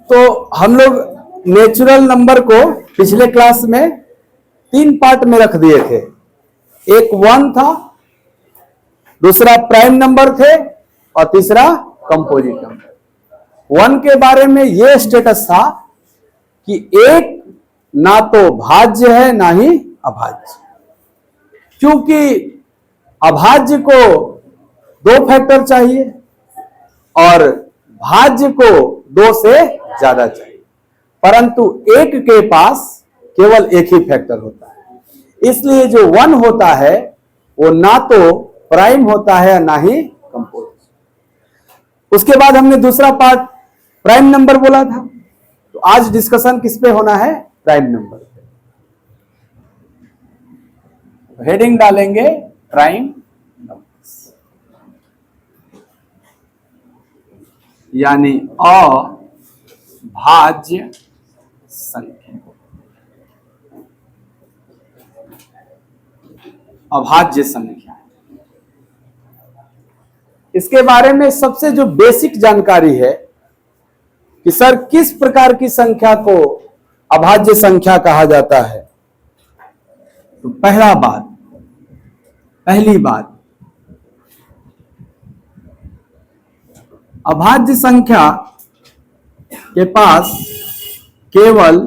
तो हम लोग नेचुरल नंबर को पिछले क्लास में 3 पार्ट में रख दिए थे। एक 1 था, दूसरा प्राइम नंबर थे और तीसरा कंपोजिट नंबर। 1 के बारे में यह स्टेटस था कि एक ना तो भाज्य है ना ही अभाज्य, क्योंकि अभाज्य को 2 फैक्टर चाहिए और भाज्य को 2 से ज्यादा चाहिए, परंतु एक के पास केवल एक ही फैक्टर होता है। इसलिए जो 1 होता है वो ना तो प्राइम होता है ना ही कंपोजिट। उसके बाद हमने दूसरा पार्ट प्राइम नंबर बोला था, तो आज डिस्कशन किस पे होना है? प्राइम नंबर पे। हेडिंग डालेंगे प्राइम नंबर्स, यानी अभाज्य संख्या। अभाज्य संख्या, इसके बारे में सबसे जो बेसिक जानकारी है कि सर किस प्रकार की संख्या को अभाज्य संख्या कहा जाता है, तो पहली बात अभाज्य संख्या के पास केवल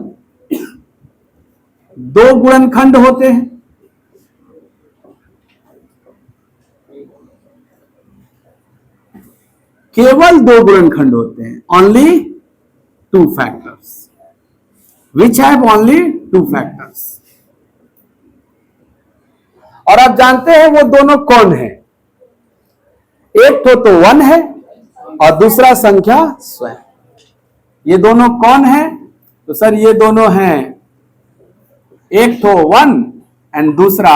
2 गुणनखंड होते हैं। केवल 2 गुणनखंड होते हैं, only 2 factors, which have only 2 factors. और आप जानते हैं वो दोनों कौन है? एक तो 1 है और दूसरा संख्या स्वयं। ये दोनों कौन है? तो सर ये दोनों हैं, एक तो 1 एंड दूसरा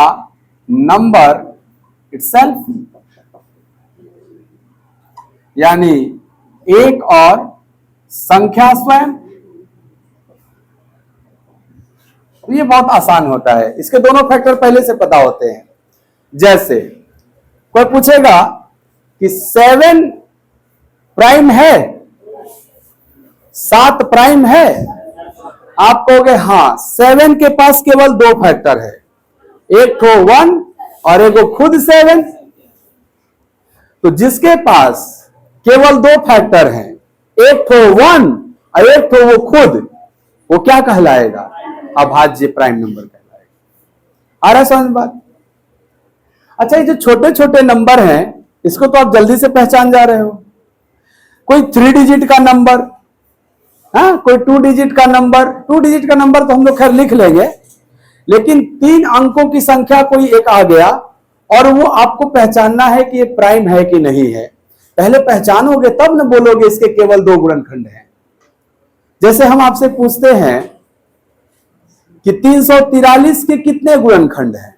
नंबर इटसेल्फ, यानी एक और संख्या स्वयं। ये बहुत आसान होता है, इसके दोनों फैक्टर पहले से पता होते हैं। जैसे कोई पूछेगा कि 7 प्राइम है, 7 प्राइम है, आप कहोगे हां, 7 के पास केवल 2 फैक्टर है, एक तो 1 और एक खुद 7। तो जिसके पास केवल 2 फैक्टर हैं, एक तो 1 और एक तो वो खुद, वो क्या कहलाएगा? अभाज्य प्राइम नंबर कहलाएगा। आ रहा समझ बात? अच्छा, ये जो छोटे छोटे नंबर हैं इसको तो आप जल्दी से पहचान जा रहे हो। कोई 3 डिजिट का नंबर, हाँ, कोई 2 डिजिट का नंबर। 2 डिजिट का नंबर तो हम लोग खैर लिख लेंगे, लेकिन 3 अंकों की संख्या कोई एक आ गया और वो आपको पहचानना है कि ये प्राइम है कि नहीं है। पहले पहचानोगे तब न बोलोगे इसके केवल 2 गुणनखंड हैं। जैसे हम आपसे पूछते हैं कि 343 के कितने गुणनखंड हैं?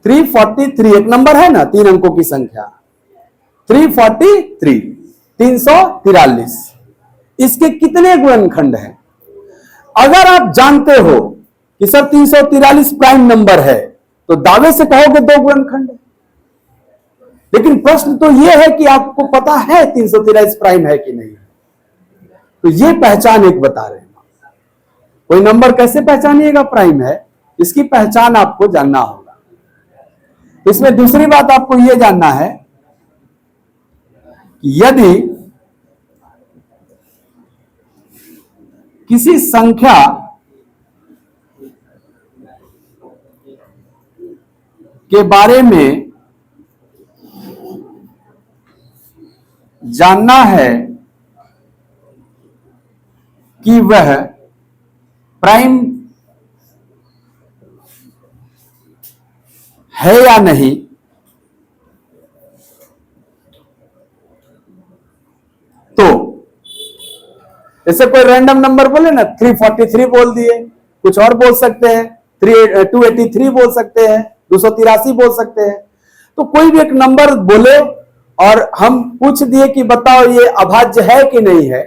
343 एक नंबर है ना, 3 अंकों की संख्या, 343, 343, इसके कितने गुणनखंड हैं? अगर आप जानते हो कि सर 343 प्राइम नंबर है, तो दावे से कहोगे 2 गुणनखंड है। लेकिन प्रश्न तो यह है कि आपको पता है 343 प्राइम है कि नहीं है। तो यह पहचान एक बता रहे हैं। कोई नंबर कैसे पहचानिएगा प्राइम है, इसकी पहचान आपको जानना होगा। इसमें दूसरी बात आपको यह जानना है कि यदि किसी संख्या के बारे में जानना है कि वह प्राइम है या नहीं, तो जैसे कोई रैंडम नंबर बोले ना, 343 बोल दिए, कुछ और बोल सकते हैं, 283 बोल सकते हैं, 283 बोल सकते हैं। तो कोई भी एक नंबर बोले और हम पूछ दिए कि बताओ ये अभाज्य है कि नहीं है,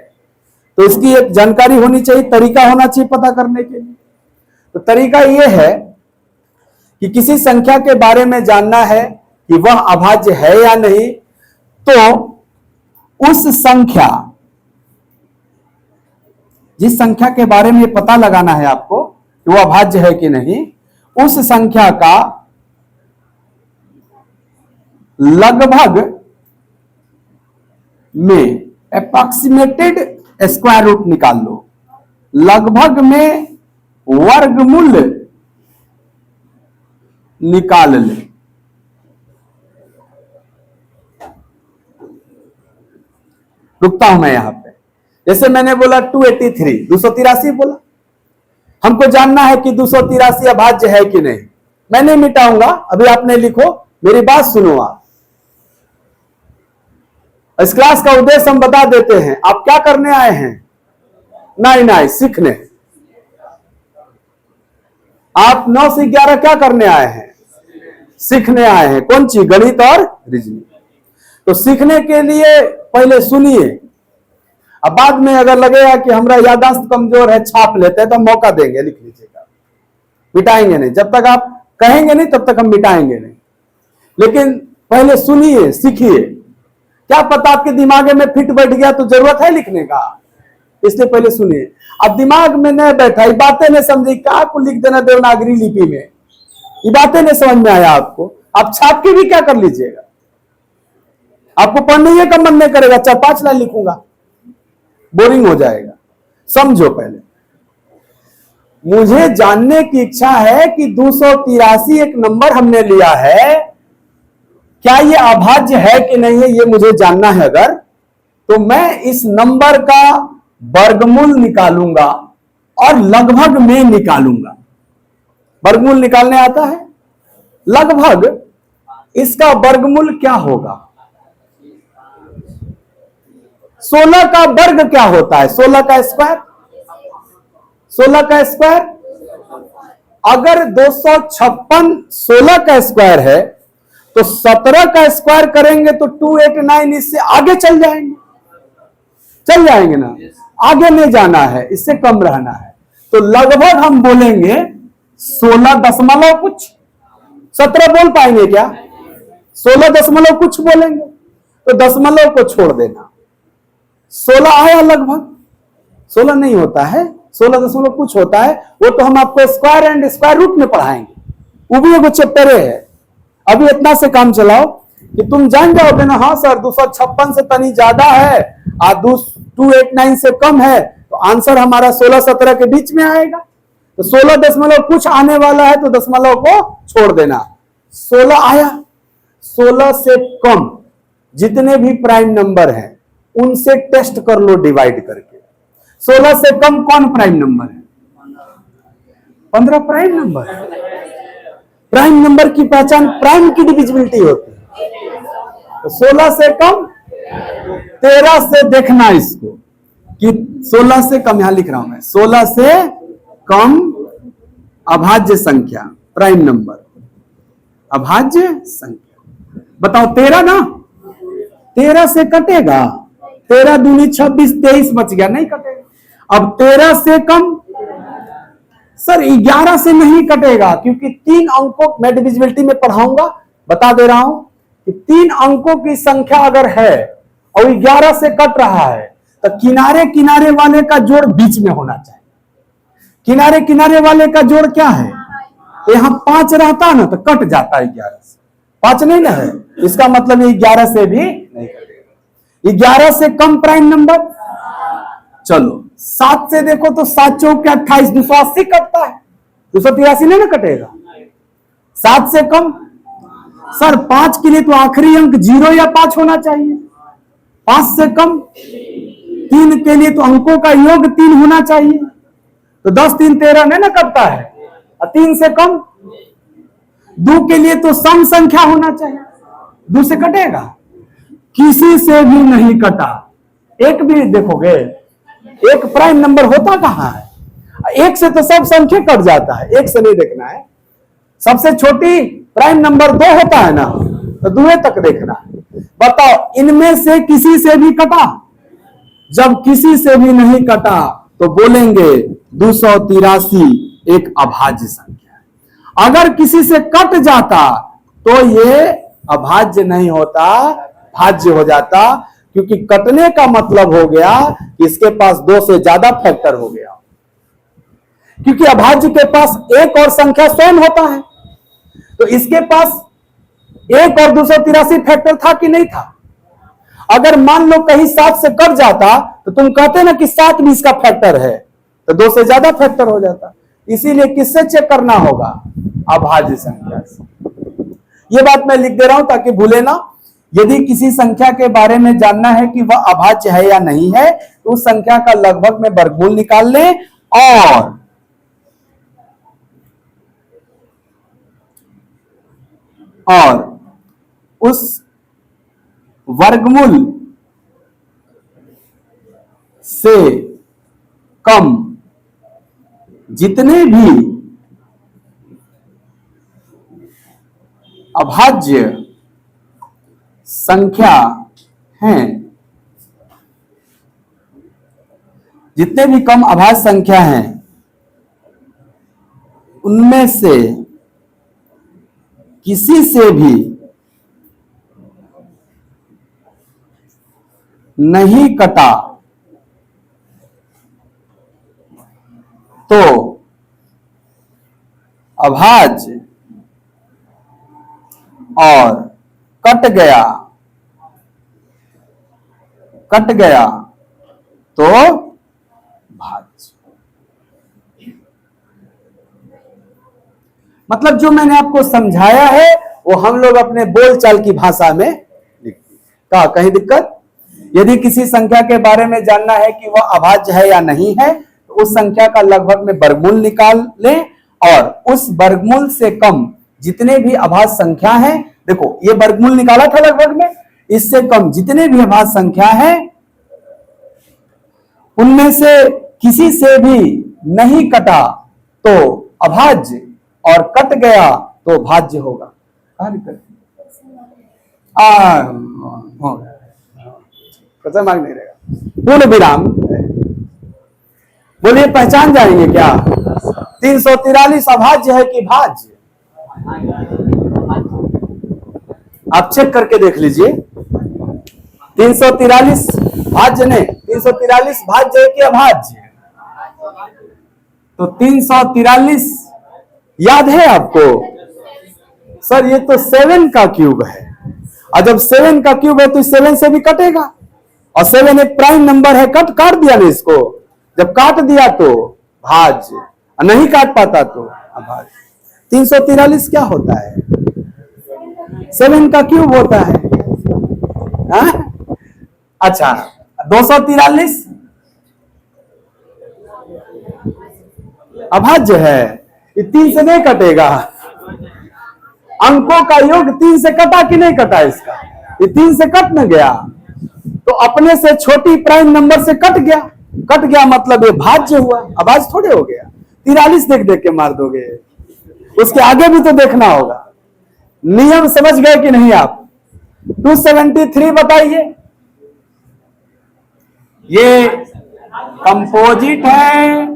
तो इसकी एक जानकारी होनी चाहिए, तरीका होना चाहिए पता करने के लिए। तो तरीका यह है कि किसी संख्या के बारे में जानना है कि वह अभाज्य है या नहीं, तो उस संख्या जिस संख्या के बारे में पता लगाना है आपको कि वो अभाज्य है कि नहीं, उस संख्या का लगभग में अप्रॉक्सीमेटेड स्क्वायर रूट निकाल लो, लगभग में वर्गमूल निकाल ले। रुकता हूं मैं यहां पे। जैसे मैंने बोला 283, 283 बोला, हमको जानना है कि 283 अभाज्य है कि नहीं। मैं नहीं मिटाऊंगा, अभी आपने लिखो, मेरी बात सुनो। आप इस क्लास का उद्देश्य हम बता देते हैं। आप क्या करने आए हैं? नहीं, सीखने। आप 9 से 11 क्या करने आए हैं? सीखने आए हैं। कौन चीज? गणित और रीजनिंग। तो सीखने के लिए पहले सुनिए, अब बाद में अगर लगेगा कि हमारा याददाश्त कमजोर है, छाप लेते हैं, तो हम मौका देंगे, लिख लीजिएगा। मिटाएंगे नहीं, जब तक आप कहेंगे नहीं तब तक हम मिटाएंगे नहीं। लेकिन पहले सुनिए, सीखिए। क्या पता आपके दिमाग में फिट बैठ गया तो जरूरत है लिखने का, इसलिए पहले सुनिए। अब दिमाग में नहीं बैठा, ये बातें नहीं समझी, क्या को लिख देना देवनागरी लिपि में, ये बातें नहीं समझ में आया आपको, आप छाप के भी क्या कर लीजिएगा। आपको पढ़ने का मन नहीं करेगा, 4-5 लाइन लिखूंगा, बोरिंग हो जाएगा। समझो पहले। मुझे जानने की इच्छा है कि 283 एक नंबर हमने लिया है, क्या ये अभाज्य है कि नहीं है, ये मुझे जानना है। अगर तो मैं इस नंबर का वर्गमूल निकालूंगा और लगभग में निकालूंगा। वर्गमूल निकालने आता है? लगभग इसका वर्गमूल क्या होगा? 16 का वर्ग क्या होता है? 16 का स्क्वायर। 16 का स्क्वायर अगर 256 16 का स्क्वायर है तो 17 का स्क्वायर करेंगे तो 289, इससे आगे चल जाएंगे ना। आगे नहीं जाना है, इससे कम रहना है। तो लगभग हम बोलेंगे 16 दशमलव कुछ। 17 बोल पाएंगे क्या? 16 दशमलव कुछ बोलेंगे तो दशमलव को छोड़ देना। 16 आया लगभग, 16 नहीं होता है, 16 दशमलव कुछ होता है। वो तो हम आपको स्क्वायर एंड स्क्वायर रूट में पढ़ाएंगे, वो भी एक चैप्टर है। अभी इतना से काम चलाओ कि तुम जान जाओगे ना, हाँ सर 256 से तनी ज्यादा है और 289 से कम है, तो आंसर हमारा 16-17 के बीच में आएगा। तो 16 दशमलव कुछ आने वाला है तो दशमलव को छोड़ देना। 16 आया। 16 से कम जितने भी प्राइम नंबर हैं उनसे टेस्ट कर लो डिवाइड करके। 16 से कम कौन प्राइम नंबर है? 15 प्राइम नंबर। प्राइम नंबर की पहचान प्राइम की डिविजिबिलिटी होती है। तो 16 से कम, 13 से देखना इसको कि 16 से कम, यहां लिख रहा हूं मैं, 16 से कम अभाज्य संख्या, प्राइम नंबर, अभाज्य संख्या। बताओ 13 ना, 13 से कटेगा? 13 दूनी 26, 23 बच गया, नहीं कटेगा। अब 13 से कम, सर 11 से नहीं कटेगा, क्योंकि 3 अंकों मैं डिविजिबिलिटी में पढ़ाऊंगा, बता दे रहा हूं कि 3 अंकों की संख्या अगर है और 11 से कट रहा है तो किनारे किनारे वाले का जोड़ बीच में होना चाहिए। किनारे किनारे वाले का जोड़ क्या है? तो यहां 5 रहता ना तो कट जाता है 11 से। 5 नहीं ना है, इसका मतलब 11 से भी नहीं कटेगा। 11 से कम प्राइम नंबर, चलो 7 से देखो तो 7 चौक 28, 280 कटता है, 283 नहीं ना कटेगा। 7 से कम, सर 5 के लिए तो आखिरी अंक 0 या 5 होना चाहिए। 5 से कम, 3 के लिए तो अंकों का योग 3 होना चाहिए, तो 10 3 13 नहीं ना कटता है। और 3 से कम, 2 के लिए तो सम संख्या होना चाहिए, 2 से कटेगा? किसी से भी नहीं कटा। एक भी देखोगे, एक प्राइम नंबर होता कहां है? 1 से तो सब संख्या कट जाता है, 1 से नहीं देखना है। सबसे छोटी प्राइम नंबर 2 होता है ना, तो 2 तक देखना है। बताओ इनमें से किसी से भी कटा? जब किसी से भी नहीं कटा तो बोलेंगे 283 एक अभाज्य संख्या है। अगर किसी से कट जाता तो ये अभाज्य नहीं होता, भाज्य हो जाता। क्योंकि कटने का मतलब हो गया कि इसके पास दो से ज्यादा फैक्टर हो गया, क्योंकि अभाज्य के पास एक और संख्या स्वयं होता है। तो इसके पास 1 और 283 फैक्टर था कि नहीं था? अगर मान लो कहीं 7 से कट जाता तो तुम कहते ना कि 7 भी इसका फैक्टर है, तो 2 से ज्यादा फैक्टर हो जाता। इसीलिए किससे चेक करना होगा? अभाज्य संख्या से। यह बात मैं लिख दे रहा हूं ताकि भूले ना। यदि किसी संख्या के बारे में जानना है कि वह अभाज्य है या नहीं है, तो उस संख्या का लगभग में वर्गमूल निकाल लें और उस वर्गमूल से कम जितने भी अभाज्य संख्या हैं, जितने भी कम अभाज्य संख्या हैं, उनमें से किसी से भी नहीं कटा तो अभाज्य और कट गया तो भाज्य। मतलब जो मैंने आपको समझाया है वो हम लोग अपने बोलचाल की भाषा में लिखते हैं। कहीं दिक्कत? यदि किसी संख्या के बारे में जानना है कि वह अभाज्य है या नहीं है, तो उस संख्या का लगभग में वर्गमूल निकाल लें और उस वर्गमूल से कम जितने भी अभाज्य संख्या हैं, देखो ये वर्गमूल निकाला था लगभग में, इससे कम जितने भी अभाज्य संख्या हैं उनमें से किसी से भी नहीं कटा तो अभाज्य और कट गया तो भाज्य होगा। पता मांग नहीं रहेगा। पूर्ण विराम। बोलिए पहचान जाएंगे क्या? 343 अभाज्य है कि भाज्य? आप चेक करके देख लीजिए। 343 भाज्य नहीं, 343 भाज्य है कि अभाज्य? तो 343 याद है आपको? सर ये तो 7 का क्यूब है, और जब 7 का क्यूब है तो 7 से भी कटेगा, और 7 एक प्राइम नंबर है। काट दिया ना इसको, जब काट दिया तो भाज्य, नहीं काट पाता तो अभाज्य। 343 क्या होता है? 7 का क्यूब होता है। अच्छा 243 अभाज्य है, ये 3 से नहीं कटेगा। अंकों का योग 3 से कटा कि नहीं कटा? इसका ये 3 से कट न गया तो अपने से छोटी प्राइम नंबर से कट गया। कट गया मतलब ये भाज्य हुआ, अभाज्य थोड़े हो गया। 43 देख देख के मार दोगे, उसके आगे भी तो देखना होगा। नियम समझ गए कि नहीं आप? 273 बताइए। ये कंपोजिट है,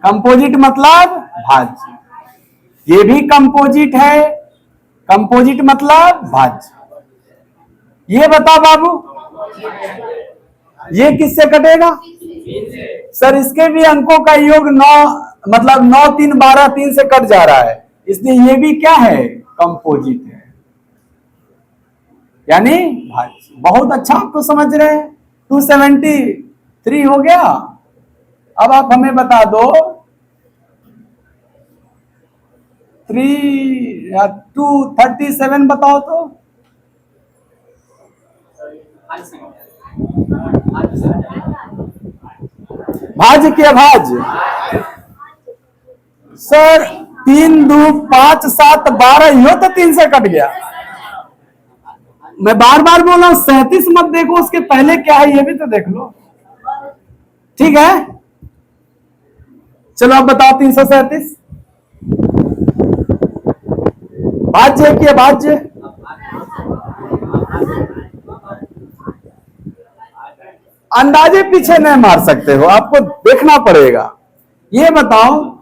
कंपोजिट मतलब भाज्य। ये भी कंपोजिट है, कंपोजिट मतलब भाज्य। ये बता बाबू, ये किससे कटेगा? सर इसके भी अंकों का योग 9 मतलब 9 3 12 3 से कट जा रहा है, इसलिए ये भी क्या है? कंपोजिट है, यानी भाज्य। बहुत अच्छा आप तो समझ रहे हैं। 273 हो गया। अब आप हमें बता दो 237 बताओ तो। भाज्य की अभाज्य? सर 3 2 5 7 12 यो तो 3 से कट गया। मैं बार बार बोल रहा हूं 37 मत देखो, उसके पहले क्या है ये भी तो देख लो। ठीक है चलो अब बताओ 337 भाज्य है कि अभाज्य? अंदाजे पीछे नहीं मार सकते हो, आपको देखना पड़ेगा। ये बताओ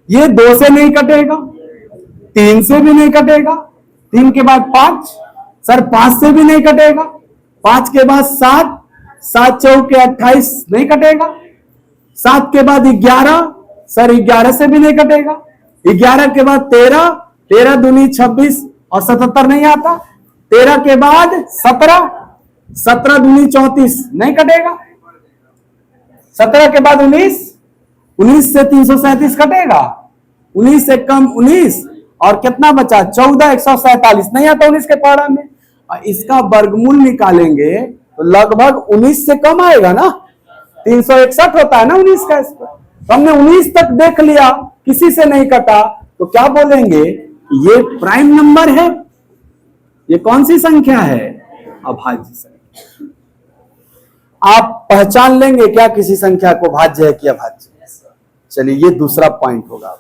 ये 2 से नहीं कटेगा, 3 से भी नहीं कटेगा, 3 के बाद 5, सर 5 से भी नहीं कटेगा, 5 के बाद 7, 7 चौके 28 नहीं कटेगा। 7 के बाद 11, सर 11 से भी नहीं कटेगा। 11 के बाद 13, 13 दूनी 26 और 77 नहीं आता। 13 के बाद 17, 17 दूनी 34 नहीं कटेगा। 17 के बाद 19, 19 से 337 कटेगा। 19 से कम 19 और कितना बचा 14, 147 नहीं आता 19 के पारा में। और इसका वर्गमूल निकालेंगे तो लगभग 19 से कम आएगा ना। 361 होता है ना 19 का। इसका तो हमने 19 तक देख लिया, किसी से नहीं कटा, तो क्या बोलेंगे ये प्राइम नंबर है। ये कौन सी संख्या है? अभाज्य संख्या। आप पहचान लेंगे क्या किसी संख्या को भाज्य है कि अभाज्य? चलिए ये दूसरा पॉइंट होगा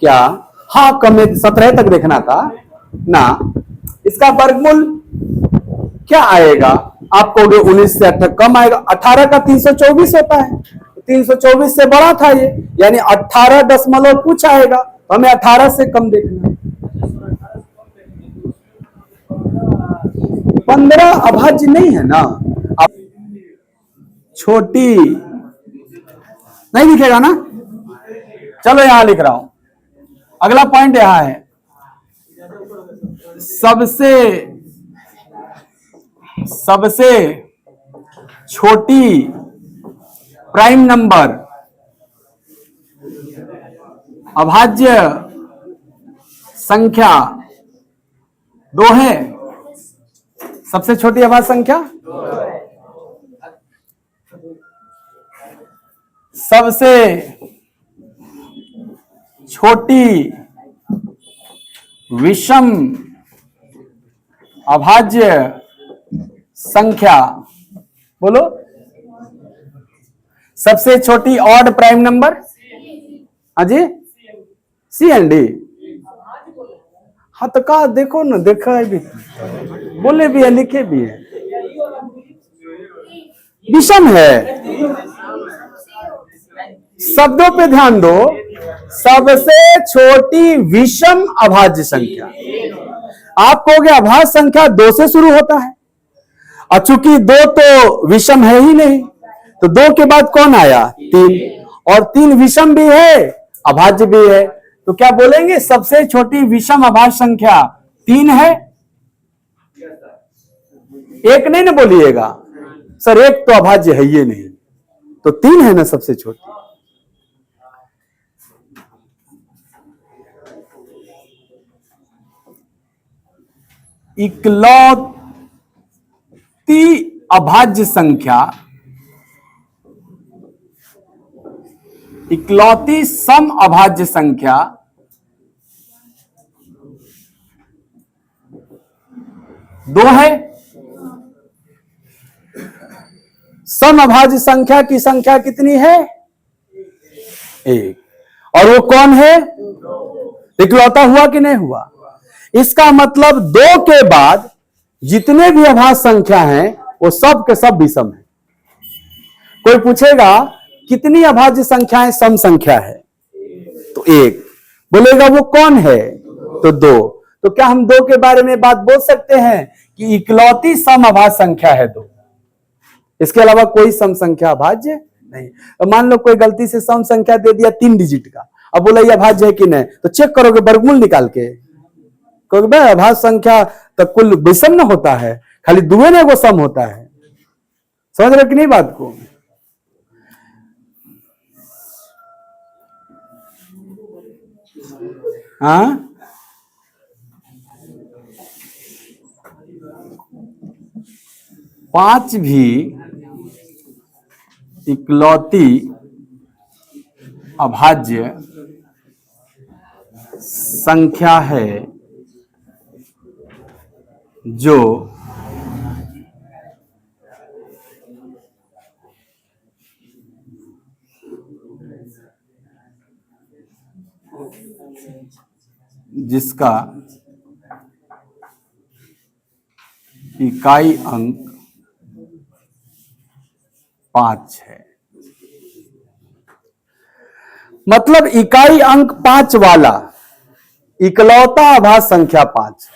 क्या? हाँ, कम 17 तक देखना था ना। इसका वर्गमूल क्या आएगा? आप कहोगे 19 से 18 कम आएगा। 18 का 324 होता है, 324 से बड़ा था ये, यानी 18 दशमलव कुछ आएगा। तो हमें 18 से कम देखना है। 15 अभाज्य नहीं है ना। अब छोटी नहीं दिखेगा ना। चलो यहां लिख रहा हूं। अगला पॉइंट यहां है, सबसे छोटी प्राइम नंबर अभाज्य संख्या 2 है। सबसे छोटी अभाज्य संख्या सबसे छोटी विषम अभाज्य संख्या, बोलो। सबसे छोटी ऑड प्राइम नंबर, हाँ जी, सी एंड डी। हाँ तो कहा देखो ना, देखा है भी, बोले भी है, लिखे भी है। विषम है। शब्दों पे ध्यान दो। सबसे छोटी विषम अभाज्य संख्या। आप कहोगे अभाज्य संख्या 2 से शुरू होता है, और चूंकि 2 तो विषम है ही नहीं, तो 2 के बाद कौन आया? 3, और 3 विषम भी है अभाज्य भी है। तो क्या बोलेंगे? सबसे छोटी विषम अभाज्य संख्या 3 है। एक नहीं ना बोलिएगा सर, एक तो अभाज्य है ये नहीं, तो 3 है ना सबसे छोटी। इकलौती अभाज्य संख्या, इकलौती सम अभाज्य संख्या 2 है। सम अभाज्य संख्या की संख्या कितनी है? 1। और वो कौन है? इकलौता हुआ कि नहीं हुआ? इसका मतलब 2 के बाद जितने भी अभाज्य संख्या हैं वो सब के सब विषम है। कोई पूछेगा कितनी अभाज्य संख्याएं सम संख्या है, तो 1 बोलेगा। वो कौन है? तो 2। तो क्या हम 2 के बारे में बात बोल सकते हैं कि इकलौती सम अभाज्य संख्या है 2? इसके अलावा कोई सम संख्या अभाज्य नहीं। तो मान लो कोई गलती से सम संख्या दे दिया 3 डिजिट का, अब बोला ये अभाज्य है कि नहीं, तो चेक करोगे वर्गमूल निकाल के, क्योंकि भाई अभाज्य संख्या तो कुल विषम न होता है, खाली दुए में वो सम होता है। समझ रहे कि नहीं बात को? हाँ, पांच भी इकलौती अभाज्य संख्या है जो जिसका इकाई अंक 5 है। मतलब इकाई अंक 5 वाला इकलौता अभाज्य संख्या 5।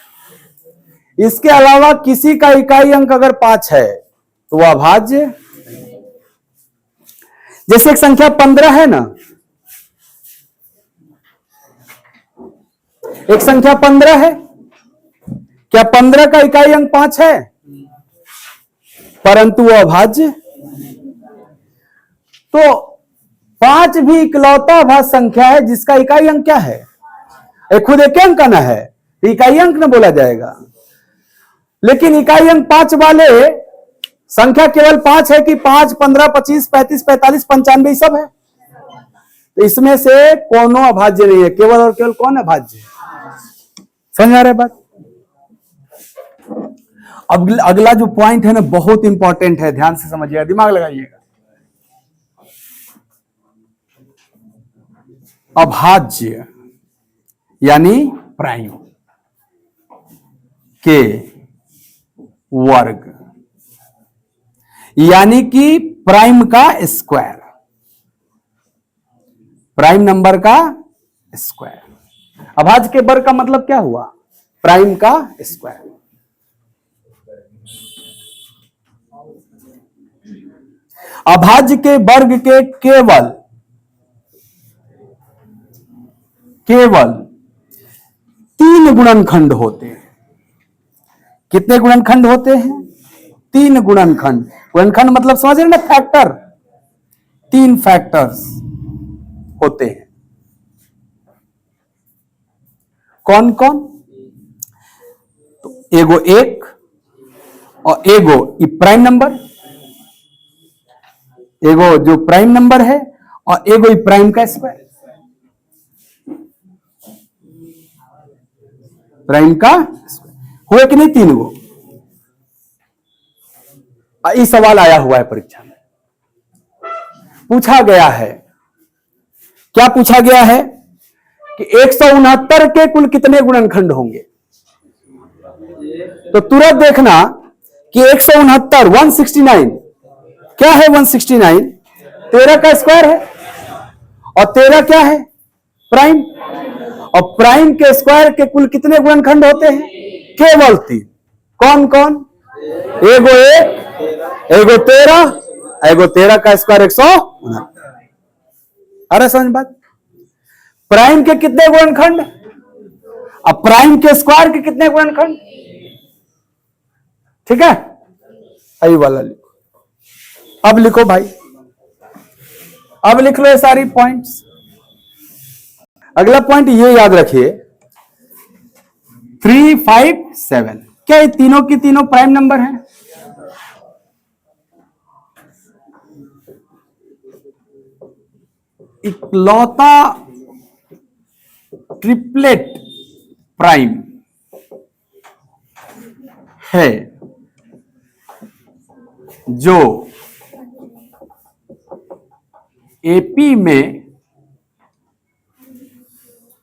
इसके अलावा किसी का इकाई अंक अगर 5 है तो वह अभाज्य। जैसे एक संख्या 15 है ना, एक संख्या 15 है, क्या 15 का इकाई अंक 5 है? परंतु वह अभाज्य। तो 5 भी इकलौता अभाज्य संख्या है जिसका इकाई अंक क्या है? खुद एक अंक आना है तो इकाई अंक न बोला जाएगा। लेकिन इकाई अंक 5 वाले संख्या केवल 5 है कि 5, 15, 25, 35, 45, 95 सब है। तो इसमें से कोनो अभाज्य नहीं है, केवल और केवल कौन अभाज्य है? समझ आ रहा है बात? अब अगला जो पॉइंट है ना बहुत इंपॉर्टेंट है, ध्यान से समझिएगा, दिमाग लगाइएगा। अभाज्य यानी प्राइम के वर्ग यानी कि प्राइम का स्क्वायर, प्राइम नंबर का स्क्वायर। अभाज्य के वर्ग का मतलब क्या हुआ? प्राइम का स्क्वायर। अभाज्य के वर्ग के केवल 3 गुणनखंड होते हैं। कितने गुणनखंड होते हैं? 3 गुणनखंड। गुणनखंड मतलब समझ रहे ना, फैक्टर। 3 फैक्टर्स होते हैं। कौन कौन? तो एगो 1 और एगो प्राइम नंबर, एगो जो प्राइम नंबर है और एगो प्राइम का स्क्वायर। प्राइम का हुए कि नहीं? 3 गो। इस सवाल आया हुआ है परीक्षा में, पूछा गया है। क्या पूछा गया है कि 169 के कुल कितने गुणनखंड होंगे? तो तुरंत देखना कि 169 169 क्या है? 169 13 का स्क्वायर है और 13 क्या है? प्राइम। और प्राइम के स्क्वायर के कुल कितने गुणनखंड होते हैं? केवल 3। कौन कौन? एगो 1, एगो 13, एगो 13 का स्क्वायर 169। अरे समझ बात? प्राइम के कितने गुणनखंड? अब प्राइम के स्क्वायर के कितने गुणनखंड? ठीक है, आई वाला लिखो। अब लिखो भाई, अब लिख लो ये सारी पॉइंट्स। अगला पॉइंट ये याद रखिए, 3, 5, 7 क्या ये तीनों की तीनों प्राइम नंबर हैं? इकलौता ट्रिपलेट प्राइम है जो एपी में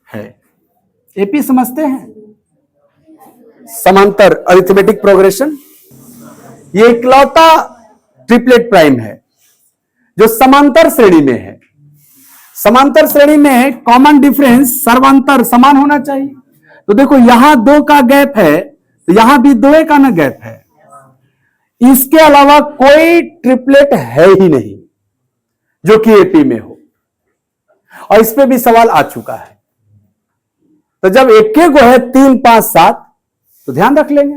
है। एपी समझते हैं? समांतर अरिथमेटिक प्रोग्रेशन। ये इकलौता ट्रिपलेट प्राइम है जो समांतर श्रेणी में है। समांतर श्रेणी में कॉमन डिफरेंस सर्वांतर समान होना चाहिए। तो देखो यहां 2 का गैप है तो यहां भी 2 का ना गैप है। इसके अलावा कोई ट्रिपलेट है ही नहीं जो कि एपी में हो, और इस पे भी सवाल आ चुका है। तो जब एक गो है 3, 5, 7 तो ध्यान रख लेंगे।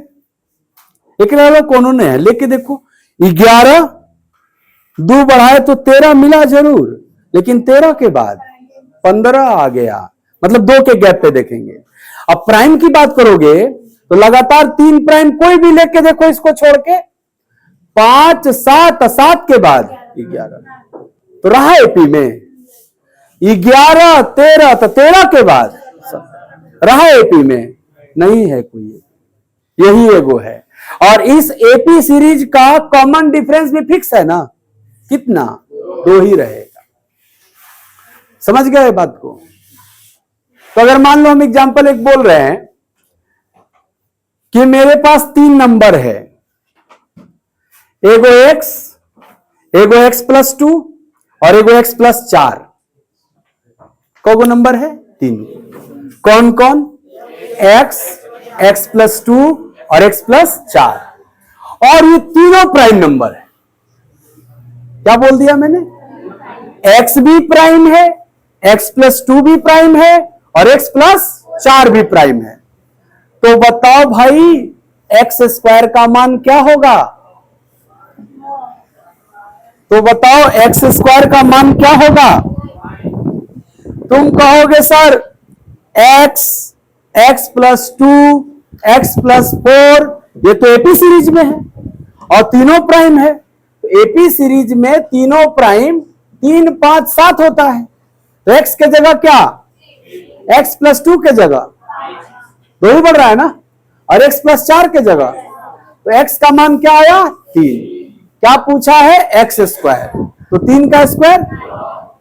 एक अलावा कौन ने है, लेके देखो 11 2 बढ़ाए तो 13 मिला जरूर, लेकिन 13 के बाद 15 आ गया, मतलब 2 के गैप पे देखेंगे। अब प्राइम की बात करोगे तो लगातार 3 प्राइम कोई भी लेके देखो, इसको छोड़ के 5, 7, 7 के बाद 11 तो रहा एपी में। 11, 13 तो 13 के बाद रहा एपी में, नहीं है कोई, यही एगो है। और इस एपी सीरीज का कॉमन डिफरेंस भी फिक्स है ना, कितना? 2 ही रहेगा। समझ गए बात को? तो अगर मान लो हम एग्जांपल एक बोल रहे हैं कि मेरे पास 3 नंबर है, एगो x +2 और एगो x +4। कौन गो नंबर है? 3। कौन कौन? x + 2 और x प्लस 4, और ये तीनों प्राइम नंबर है। क्या बोल दिया मैंने? x भी प्राइम है, x प्लस 2 भी प्राइम है, और x प्लस 4 भी प्राइम है। तो बताओ भाई एक्स स्क्वायर का मान क्या होगा? तो बताओ एक्स स्क्वायर का मान क्या होगा? तुम कहोगे sir x plus 2, x plus 4, ये तो एपी सीरीज में है और तीनों प्राइम है। तो एपी सीरीज में तीनों प्राइम 3, 5, 7 होता है। तो एक्स के जगह क्या? एक्स प्लस 2 के जगह 2 ही बढ़ रहा है ना, और x प्लस 4 के जगह, तो x का मान क्या आया? 3। क्या पूछा है? x स्क्वायर, तो 3 का स्क्वायर,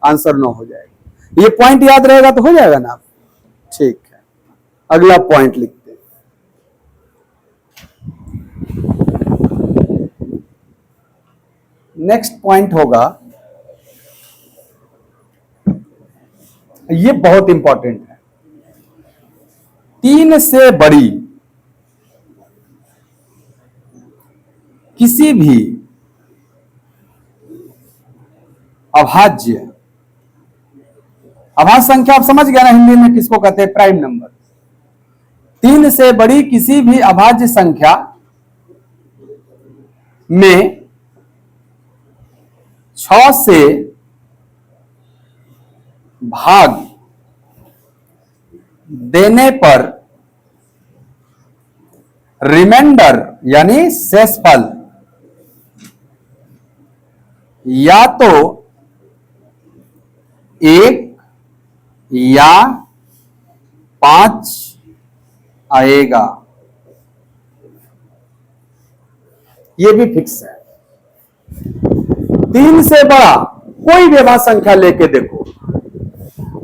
आंसर 9 हो जाएगा। ये पॉइंट याद रहेगा तो हो जाएगा ना? ठीक है, अगला पॉइंट लिखते हैं। नेक्स्ट पॉइंट होगा, ये बहुत इंपॉर्टेंट है, 3 से बड़ी किसी भी अभाज्य संख्या, आप समझ गया ना हिंदी में किसको कहते हैं? Prime number. 3 से बड़ी किसी भी अभाज्य संख्या में 6 से भाग देने पर रिमाइंडर यानी शेषफल या तो 1 या 5 आएगा। ये भी फिक्स है। 3 से बड़ा कोई भी अभाज्य संख्या लेके देखो,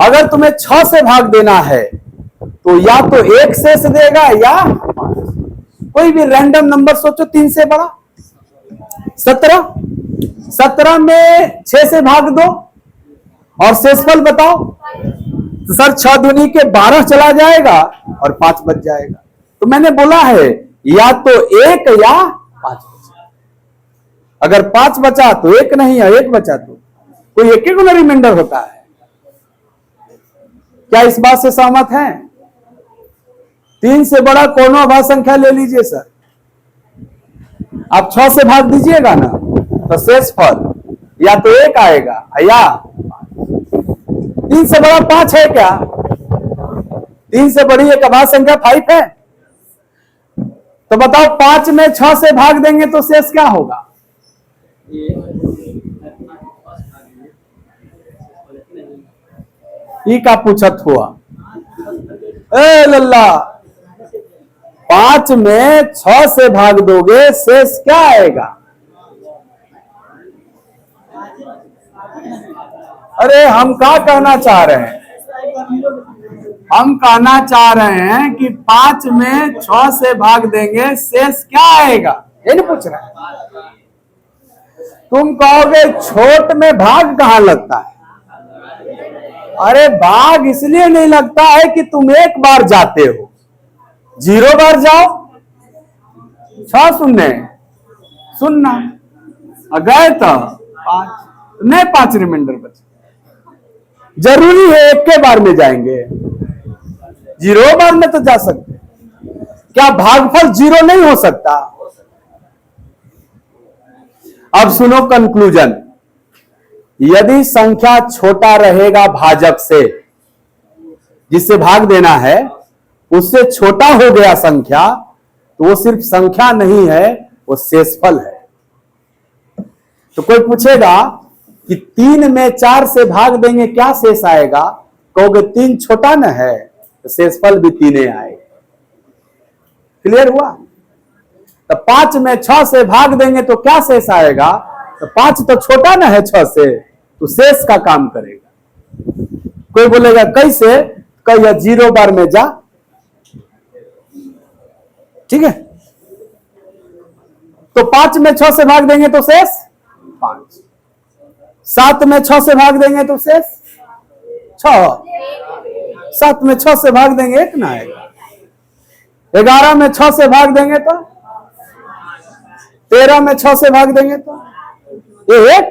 अगर तुम्हें 6 से भाग देना है तो या तो 1 शेष देगा या 5। कोई भी रैंडम नंबर सोचो 3 से बड़ा। 17 में 6 से भाग दो और शेषफल बताओ। तो सर 6 दूनी के 12 चला जाएगा और 5 बच जाएगा। तो मैंने बोला है या तो 1 या 5 बचा। अगर 5 बचा तो 1 नहीं है, 1 बचा तो कोई एक ही गुना रिमाइंडर होता है। क्या इस बात से सहमत हैं? 3 से बड़ा कोनो अभाज्य संख्या ले लीजिए सर, आप 6 से भाग दीजिएगा ना तो शेषफल या तो 1 आएगा या 3 से बड़ा 5 है क्या? 3 से बड़ी एक अभाज्य संख्या 5 है। तो बताओ 5 में 6 से भाग देंगे तो शेष क्या होगा? ई का पूछत हुआ ए लल्ला, 5 में 6 से भाग दोगे शेष क्या आएगा? अरे हम क्या कहना चाह रहे हैं? हम कहना चाह रहे हैं कि 5 में 6 से भाग देंगे शेष क्या आएगा, ये नहीं पूछ रहा है। तुम कहोगे छोट में भाग कहां लगता है? अरे भाग इसलिए नहीं लगता है कि तुम एक बार जाते हो, 0 बार जाओ 6 सुनना गए तो 5 नहीं, 5 रिमाइंडर बचे। जरूरी है एक के बार में जाएंगे? 0 बार में तो जा सकते। क्या भागफल 0 नहीं हो सकता? अब सुनो कंक्लूजन। यदि संख्या छोटा रहेगा भाजक से, जिससे भाग देना है उससे छोटा हो गया संख्या, तो वो सिर्फ संख्या नहीं है, वो शेषफल है। तो कोई पूछेगा कि 3 में 4 से भाग देंगे क्या शेष आएगा? कहोगे 3 छोटा न है तो शेषफल भी 3 आएगा। क्लियर हुआ? तो 5 में 6 से भाग देंगे तो क्या शेष आएगा? तो 5 तो छोटा न है 6 से, तो शेष का काम करेगा। कोई बोलेगा कैसे? कहिए 0 बार में जा। ठीक है, तो 5 में 6 से भाग देंगे तो शेष 5, 7 में 6 से भाग देंगे तो शेष 6, 7 में 6 से भाग देंगे 1 ना आएगा। 11 में 6 से भाग देंगे तो 13 में 6 से भाग देंगे तो 1,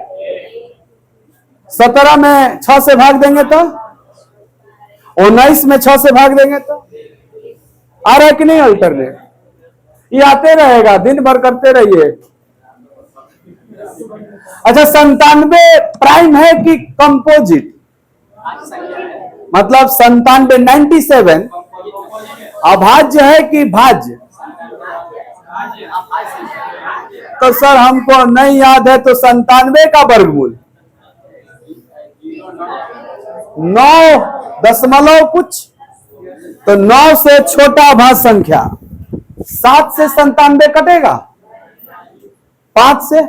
17 में 6 से भाग देंगे तो 19 में 6 से भाग देंगे तो आ रहा है कि नहीं अल्टरनेट? ये आते रहेगा, दिन भर करते रहिए। अच्छा, 97 प्राइम है कि कंपोजिट? मतलब 97 अभाज्य है कि भाज्य? तो सर हमको नहीं याद है, तो 97 का वर्गमूल 9 कुछ, तो 9 से छोटा अभाज्य संख्या 7 से 97 कटेगा, 5 से,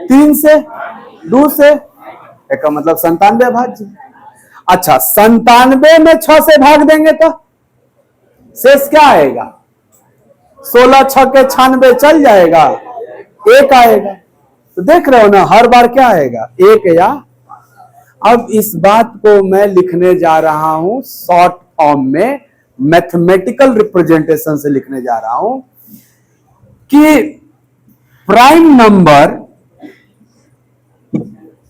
3 से, 2 से, इसका मतलब 97 अभाज्य। अच्छा, 97 में 6 से भाग देंगे तो शेष क्या आएगा? 16 6 के 96 चल जाएगा, 1 आएगा। तो देख रहे हो ना, हर बार क्या आएगा? 1 या। अब इस बात को मैं लिखने जा रहा हूं शॉर्ट फॉर्म में, मैथमेटिकल रिप्रेजेंटेशन से लिखने जा रहा हूं कि prime number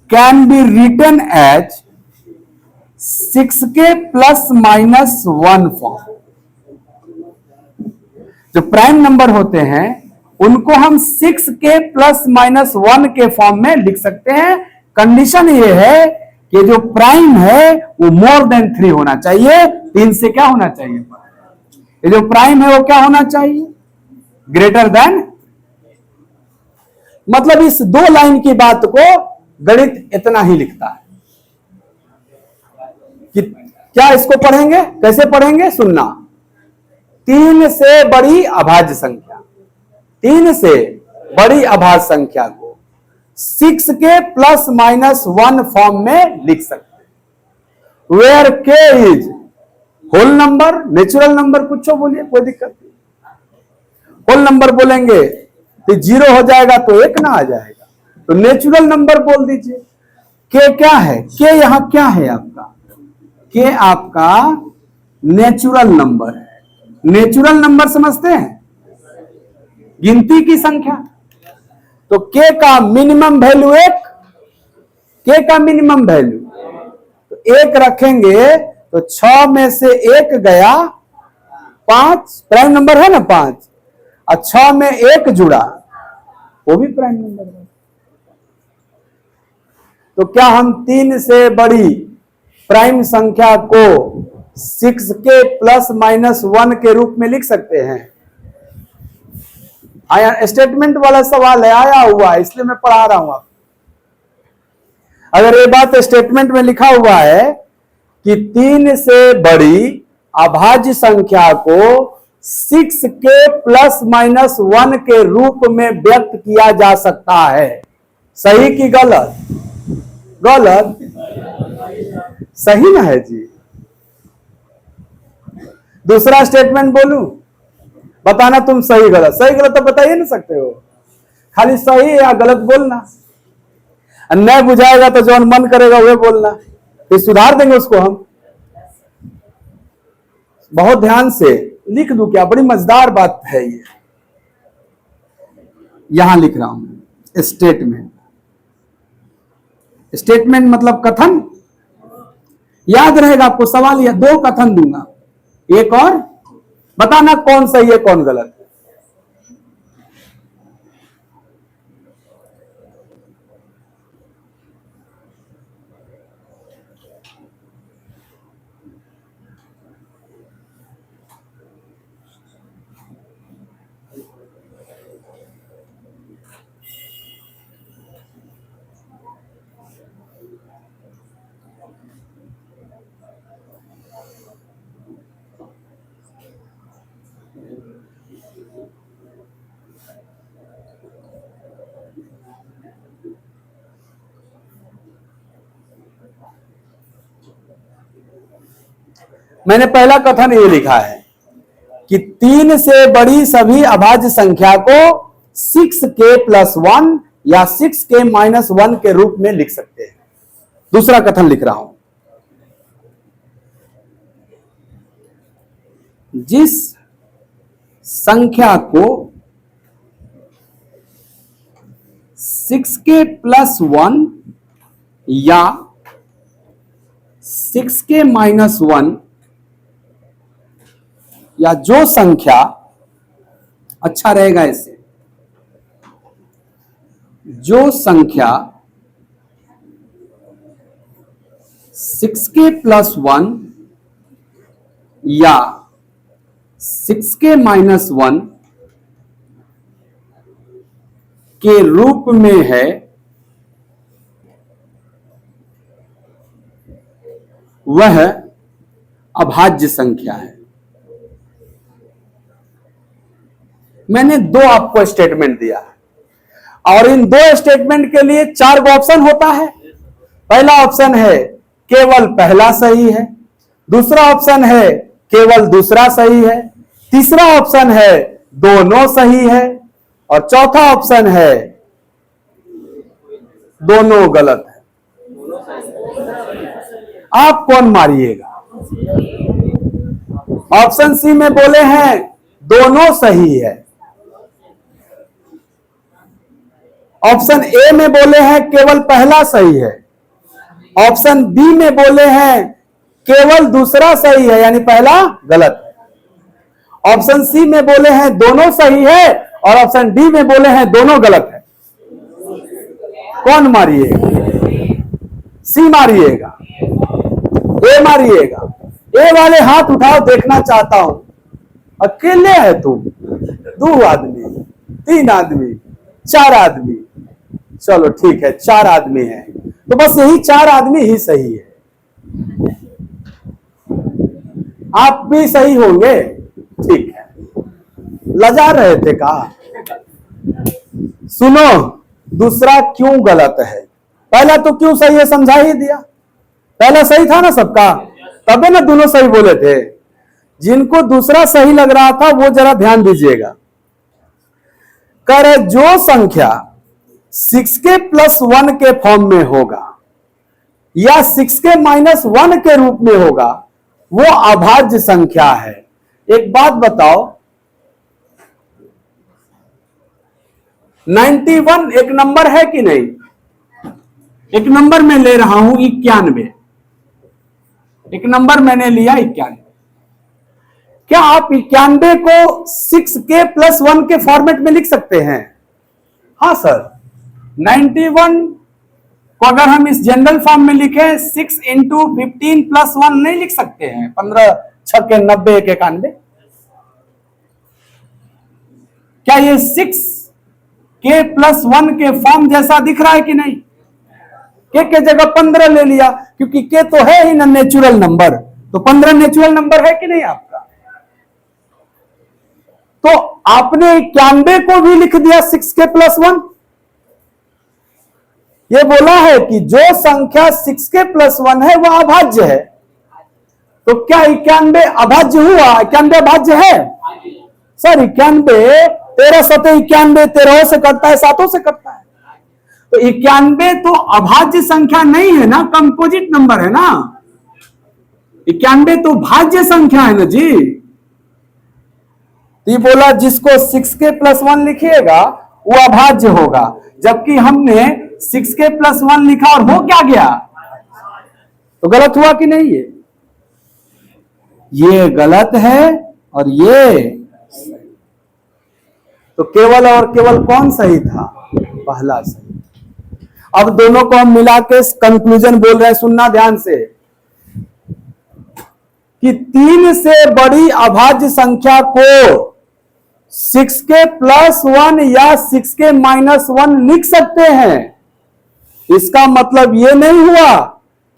can be written as 6k ± 1 form. जो प्राइम नंबर होते हैं उनको हम 6k ± 1 के फॉर्म में लिख सकते हैं। कंडीशन ये है कि जो प्राइम है वो मोर देन 3 होना चाहिए, 3 से क्या होना चाहिए? ये जो प्राइम है वो क्या होना चाहिए? Greater than. मतलब इस 2 लाइन की बात को गणित इतना ही लिखता है कि क्या इसको पढ़ेंगे, कैसे पढ़ेंगे? सुनना। 3 से बड़ी अभाज्य संख्या, 3 से बड़ी अभाज्य संख्या को 6k ± 1 फॉर्म में लिख सकते हैं। Where k is whole number, natural number, कुछ बोलिए, कोई दिक्कत नहीं। होल नंबर बोलेंगे तो 0 हो जाएगा तो 1 ना आ जाएगा, तो नेचुरल नंबर बोल दीजिए। k क्या है? k यहां क्या है आपका? k आपका नेचुरल नंबर है। नेचुरल नंबर समझते हैं? गिनती की संख्या। तो k का मिनिमम वैल्यू 1, k का मिनिमम वैल्यू तो 1 रखेंगे तो 6 में से 1 गया, 5 प्राइम नंबर है ना, 5, और 6 में 1 जुड़ा, वो भी प्राइम नंबर है। तो क्या हम 3 से बड़ी प्राइम संख्या को 6k ± 1 के रूप में लिख सकते हैं? आया स्टेटमेंट वाला सवाल है, आया हुआ है, इसलिए मैं पढ़ा रहा हूं आप। अगर ये बात स्टेटमेंट में लिखा हुआ है कि 3 से बड़ी अभाज्य संख्या को 6k ± 1 के रूप में व्यक्त किया जा सकता है, सही कि गलत? गलत। सही ना है जी? दूसरा स्टेटमेंट बोलूं? बताना तुम सही गलत। सही गलत तो बता ही नहीं सकते हो, खाली सही या गलत बोलना। नहीं बुझाएगा तो जो मन करेगा वह बोलना, तो सुधार देंगे उसको हम। बहुत ध्यान से लिख दूं क्या? बड़ी मजेदार बात है ये। यहां लिख रहा हूं स्टेटमेंट। स्टेटमेंट मतलब कथन, याद रहेगा आपको। सवाल या 2 कथन दूंगा, एक और बताना कौन सही है कौन गलत है। मैंने पहला कथन ये लिखा है कि 3 से बड़ी सभी अभाज्य संख्या को 6k + 1 या 6k - 1 के रूप में लिख सकते हैं। दूसरा कथन लिख रहा हूं, जिस संख्या को 6k + 1 या 6k - 1 या जो संख्या अच्छा रहेगा इससे, जो संख्या 6k + 1 या 6k - 1 के रूप में है, वह अभाज्य संख्या है। मैंने दो आपको स्टेटमेंट दिया है और इन दो स्टेटमेंट के लिए 4 ऑप्शन होता है। पहला ऑप्शन है केवल पहला सही है, दूसरा ऑप्शन है केवल दूसरा सही है, तीसरा ऑप्शन है दोनों सही है और चौथा ऑप्शन है दोनों गलत है। आप कौन मारिएगा? ऑप्शन सी में बोले हैं दोनों सही है, ऑप्शन ए में बोले हैं केवल पहला सही है, ऑप्शन बी में बोले हैं केवल दूसरा सही है यानी पहला गलत है, ऑप्शन सी में बोले हैं दोनों सही है और ऑप्शन डी में बोले हैं दोनों गलत है। कौन मारिएगा? सी मारिएगा, ए मारिएगा? ए वाले हाथ उठाओ, देखना चाहता हूं। अकेले है तुम? 2 आदमी, 3 आदमी, 4 आदमी? चलो ठीक है, 4 आदमी हैं, तो बस यही 4 आदमी ही सही है। आप भी सही होंगे, ठीक है। लजा रहे थे कहा? सुनो, दूसरा क्यों गलत है? पहला तो क्यों सही है समझा ही दिया। पहला सही था ना सबका, तबे ना दोनों सही बोले थे। जिनको दूसरा सही लग रहा था वो जरा ध्यान दीजिएगा। कह रहे जो संख्या 6k + 1 के फॉर्म में होगा या 6k - 1 के रूप में होगा वो अभाज्य संख्या है। एक बात बताओ, 91 एक नंबर है कि नहीं? एक नंबर में ले रहा हूं 91, एक नंबर मैंने लिया 91। क्या आप 91 को 6k + 1 के फॉर्मेट में लिख सकते हैं? हाँ सर। 91 को अगर हम इस जनरल फॉर्म में लिखें 6 × 15 + 1 नहीं लिख सकते हैं? 15 × 6 = 90, 1 × 91। क्या ये 6k + 1 के फॉर्म जैसा दिख रहा है कि नहीं? k के जगह 15 ले लिया क्योंकि k तो है ही ना नेचुरल नंबर, तो 15 नेचुरल नंबर है कि नहीं आपका? तो आपने 91 को भी लिख दिया 6k + 1। ये बोला है कि जो संख्या 6k + 1 है वह अभाज्य है। तो क्या 91 अभाज्य हुआ? 91 अभाज्य है सर। 91 13 × 7 = 91, 13 से कटता है, 7 से कटता है, तो 91 तो अभाज्य संख्या नहीं है ना, कंपोजिट नंबर है ना। 91 तो भाज्य संख्या है ना जी। ये बोला जिसको 6k + 1 लिखिएगा वो अभाज्य होगा, जबकि हमने 6k + 1 लिखा और हो क्या गया? तो गलत हुआ कि नहीं? ये गलत है और ये तो केवल और केवल कौन सही था? पहला सही। अब दोनों को हम मिला के कंक्लूजन बोल रहे हैं, सुनना ध्यान से, कि 3 से बड़ी अभाज्य संख्या को 6k + 1 या 6k - 1 लिख सकते हैं। इसका मतलब यह नहीं हुआ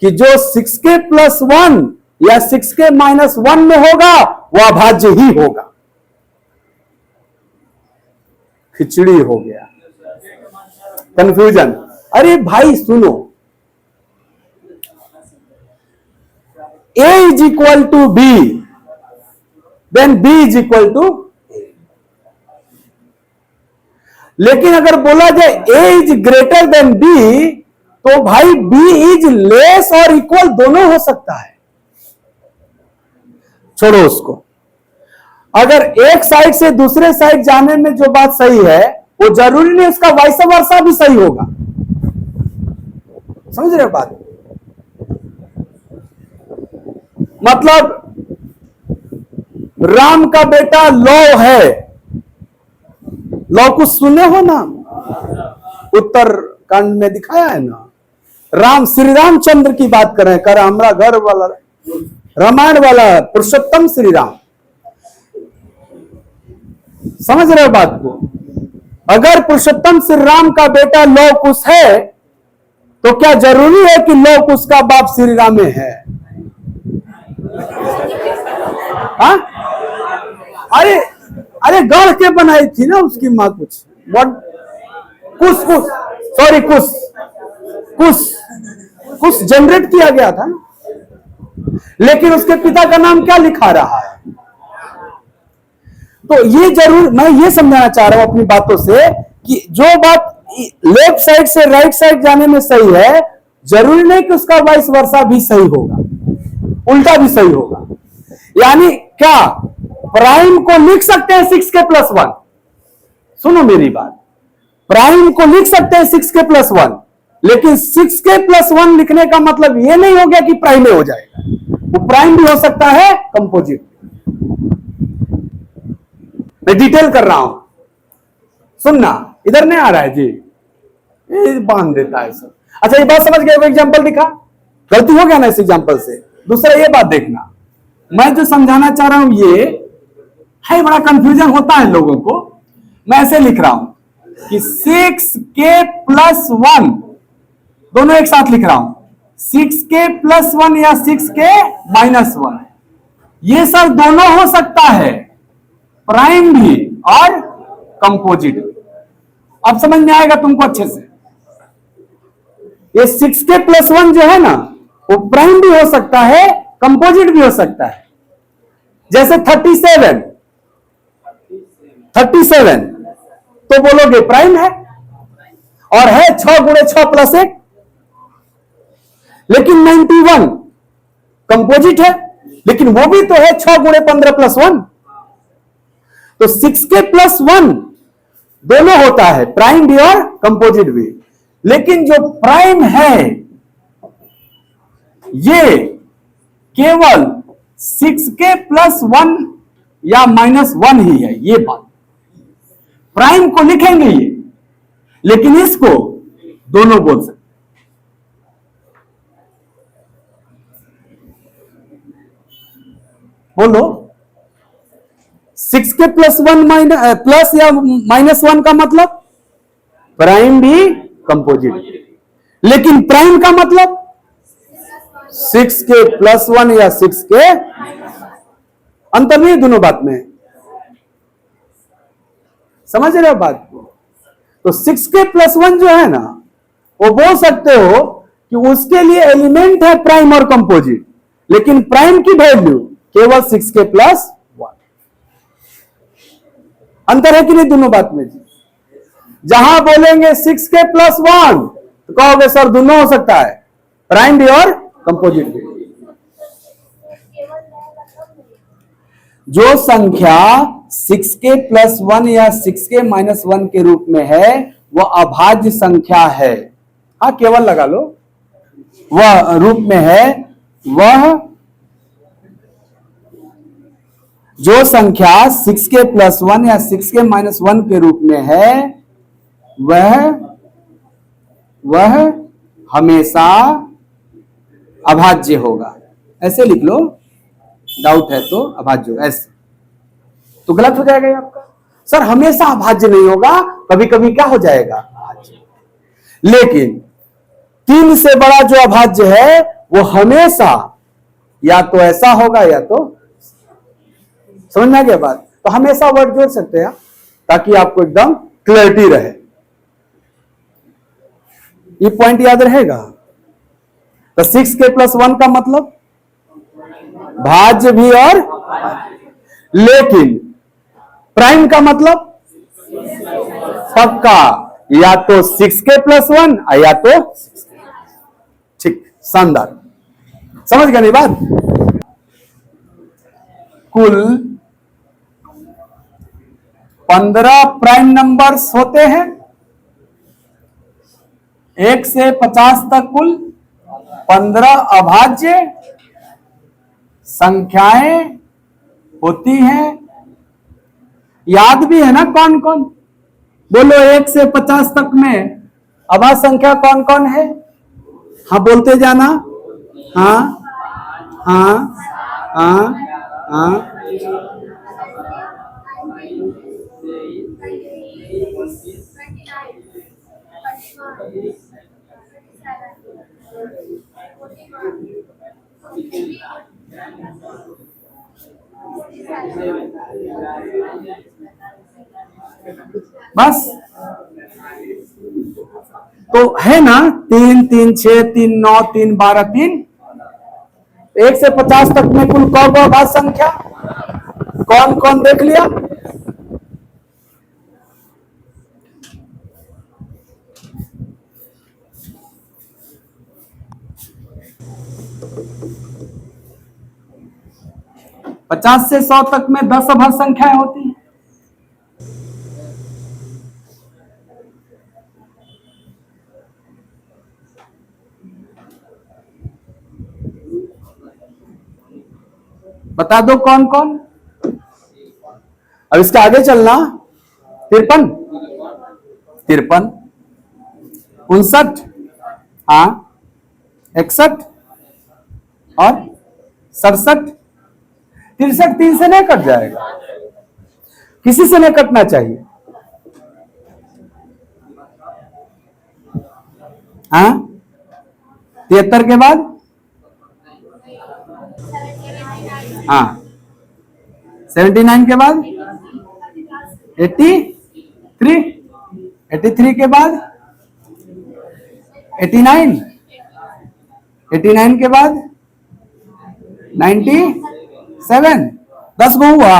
कि जो 6k + 1 या 6k - 1 में होगा वह अभाज्य ही होगा। खिचड़ी हो गया, कंफ्यूजन। अरे भाई सुनो, A = B, then B = A। लेकिन अगर बोला जाए A is greater than B, तो भाई B is less और इक्वल दोनों हो सकता है। छोड़ो उसको। अगर एक साइड से दूसरे साइड जाने में जो बात सही है वो जरूरी नहीं उसका वाइस वर्सा भी सही होगा। समझ रहे हो बात? मतलब राम का बेटा लौ है, लौ कुछ सुने हो ना, उत्तर कांड में दिखाया है ना। राम श्री रामचंद्र की बात कर रहे हैं, कर हमारा घर वाला रामायण वाला पुरुषोत्तम श्री राम। समझ रहे हो बात को? अगर पुरुषोत्तम श्री राम का बेटा लौ कुश है तो क्या जरूरी है कि लौ कुश का बाप श्री राम में है? हाँ? अरे अरे गढ़ के बनाई थी ना उसकी माँ कुछ कुछ सॉरी कुछ जनरेट किया गया था ना, लेकिन उसके पिता का नाम क्या लिखा रहा है? तो ये जरूर मैं ये समझाना चाह रहा हूं अपनी बातों से कि जो बात लेफ्ट साइड से राइट साइड जाने में सही है जरूरी नहीं कि उसका वाइस वर्सा भी सही होगा, उल्टा भी सही होगा। यानी क्या प्राइम को लिख सकते हैं 6k+1? सुनो मेरी बात, प्राइम को लिख सकते हैं 6k+1, लेकिन 6k+1 लिखने का मतलब यह नहीं हो गया कि प्राइम हो जाएगा। वो प्राइम भी हो सकता है, कंपोजिट। मैं डिटेल कर रहा हूं, सुनना, इधर नहीं आ रहा है जी, ये बांध देता है सब। अच्छा ये बात समझ गए? एग्जांपल दिखा, गलती हो गया ना इस एग्जांपल से। दूसरा ये बात देखना, मैं जो समझाना चाह रहा हूं ये है, बड़ा कंफ्यूजन होता है लोगों को। मैं ऐसे लिख रहा हूं कि 6k+1 दोनों एक साथ लिख रहा हूं, 6k+1 या 6k-1, ये सर दोनों हो सकता है, प्राइम भी और कंपोजिट भी। अब समझ में आएगा तुमको अच्छे से। ये 6k+1 जो है ना वो प्राइम भी हो सकता है, कंपोजिट भी हो सकता है। जैसे 37 तो बोलोगे प्राइम है और है 6x6+1, लेकिन 91 कंपोजिट है, लेकिन वो भी तो है 6x15+1। तो 6k+1 दोनों होता है, प्राइम भी और कंपोजिट भी। लेकिन जो प्राइम है ये केवल 6k+1 या -1 ही है। ये बात प्राइम को लिखेंगे ये, लेकिन इसको दोनों बोल सकते। बोलो 6k+1 प्लस या -1 का मतलब प्राइम भी कंपोजिट, लेकिन प्राइम का मतलब 6k+1 या 6k, अंतर नहीं है दोनों बात में। समझ रहे हो बात को? तो 6k+1 जो है ना वो बोल सकते हो कि उसके लिए एलिमेंट है प्राइम और कंपोजिट, लेकिन प्राइम की वैल्यू केवल 6k+1। अंतर है कि नहीं दोनों बात में जी? जहां बोलेंगे 6k+1 तो कहोगे सर दोनों हो सकता है, प्राइम भी और कंपोजिट भी। जो संख्या 6k+1 या 6k-1 के रूप में है वह अभाज्य संख्या है। हाँ केवल लगा लो, वह रूप में है, वह जो संख्या 6k+1 या 6k-1 के रूप में है वह हमेशा अभाज्य होगा। ऐसे लिख लो, डाउट है तो अभाज्य होगा, ऐसे तो गलत हो जाएगा आपका। सर हमेशा अभाज्य नहीं होगा, कभी कभी क्या हो जाएगा अभाज्य। लेकिन 3 से बड़ा जो अभाज्य है वो हमेशा या तो ऐसा होगा या तो, समझ में आ गया बात? तो हमेशा वर्ड जोड़ सकते हैं ताकि आपको एकदम क्लैरिटी रहे। ये पॉइंट याद रहेगा। तो 6k+1 का मतलब भाज्य भी और, लेकिन प्राइम का मतलब पक्का या तो 6k+1 या तो, ठीक, शानदार, समझ गए नहीं बात? कुल 15 प्राइम नंबर्स होते हैं। 1 से 50 तक कुल 15 अभाज्य संख्याएं होती हैं। याद भी है ना कौन कौन? बोलो 1 से 50 तक में अभाज्य संख्या कौन कौन है? हाँ बोलते जाना। हाँ हाँ हाँ हाँ। बस तो है ना 3 3 6 3 9 3 12 3। 1 से 50 तक में कुल कौ अभाज्य संख्या कौन कौन देख लिया? पचास से 100 तक में 10 अभाज्य संख्याएं होती हैं। बता दो कौन कौन? अब इसके आगे चलना। 53 53 59 हाँ 61 और 67 63 3 से नहीं कट जाएगा, किसी से नहीं कटना चाहिए। हाँ 73 के बाद हाँ 79 के बाद 83 83 के बाद 89 89 के बाद 97 10 गो हुआ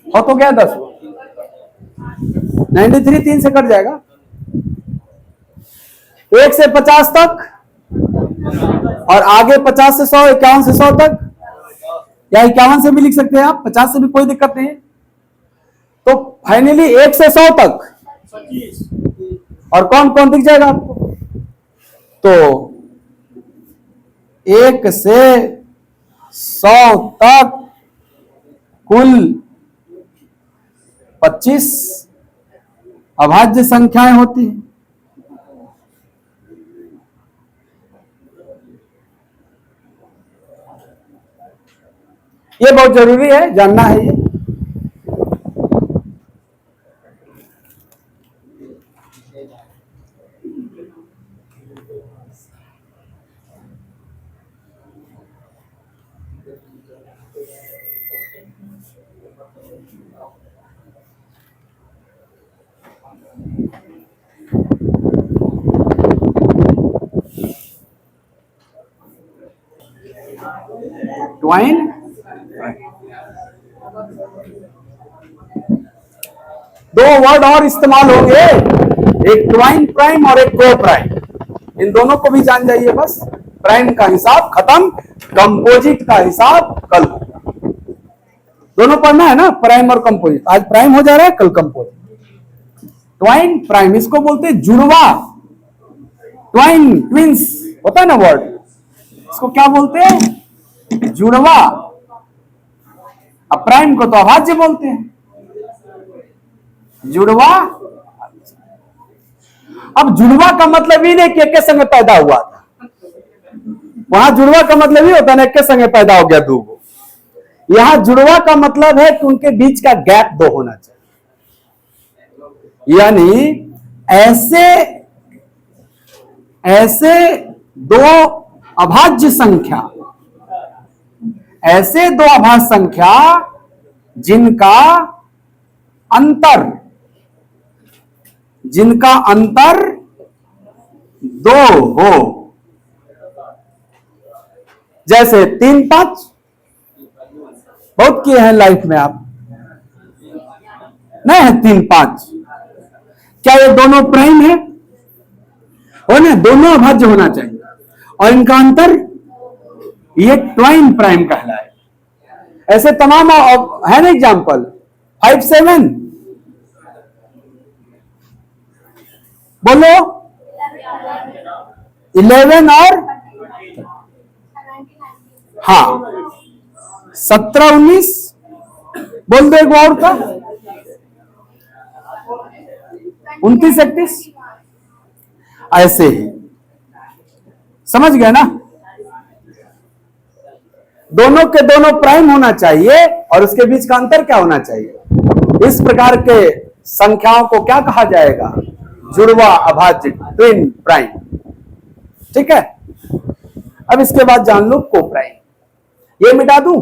हो तो गया 10 गो। 93 3 से कट जाएगा। 1 से 50 तक और आगे 50 से 100 51 से 100 तक या 51 से भी लिख सकते हैं आप, 50 से भी कोई दिक्कत नहीं है। तो फाइनली 1 से 100 तक और कौन कौन दिख जाएगा आपको? तो 1 से 100 तक कुल 25 अभाज्य संख्याएं होती हैं। ये बहुत जरूरी है, जानना है ये। ट्वाइन दो वर्ड और इस्तेमाल होंगे, एक ट्वाइन प्राइम और एक को प्राइम। इन दोनों को भी जान जाइए बस। प्राइम का हिसाब खत्म, कंपोजिट का हिसाब कल होगा। दोनों पढ़ना है ना, प्राइम और कंपोजिट। आज प्राइम हो जा रहा है, कल कंपोजिट। ट्वाइन प्राइम इसको बोलते हैं जुड़वा। ट्वाइन ट्विंस होता है ना वर्ड, इसको क्या बोलते हैं? जुड़वा। अब प्राइम को तो अभाज्य बोलते हैं, जुड़वा। अब जुड़वा का मतलब ही नहीं कि एक के संग पैदा हुआ था, वहां जुड़वा का मतलब ही होता है ना एक के संग पैदा हो गया दो गो। यहां जुड़वा का मतलब है कि उनके बीच का गैप 2 होना चाहिए, यानी ऐसे 2 अभाज्य संख्या, ऐसे 2 अभाज्य संख्या जिनका अंतर 2 हो। जैसे 3 5 बहुत किए हैं लाइफ में आप, नहीं है 3 5। क्या ये दोनों प्राइम है? हो ना, दोनों अभाज्य होना चाहिए। और इनका अंतर ये ट्वाइन प्राइम कहलाए। ऐसे तमाम है ना एग्जाम्पल। 5 7 बोलो 11 और हाँ 17 19 बोल दो एक और का 29 31 ऐसे ही समझ गए ना। दोनों के दोनों प्राइम होना चाहिए और उसके बीच का अंतर क्या होना चाहिए। इस प्रकार के संख्याओं को क्या कहा जाएगा, जुड़वा अभाज्य, ट्विन प्राइम। ठीक है, अब इसके बाद जान लो को प्राइम। ये मिटा दूं,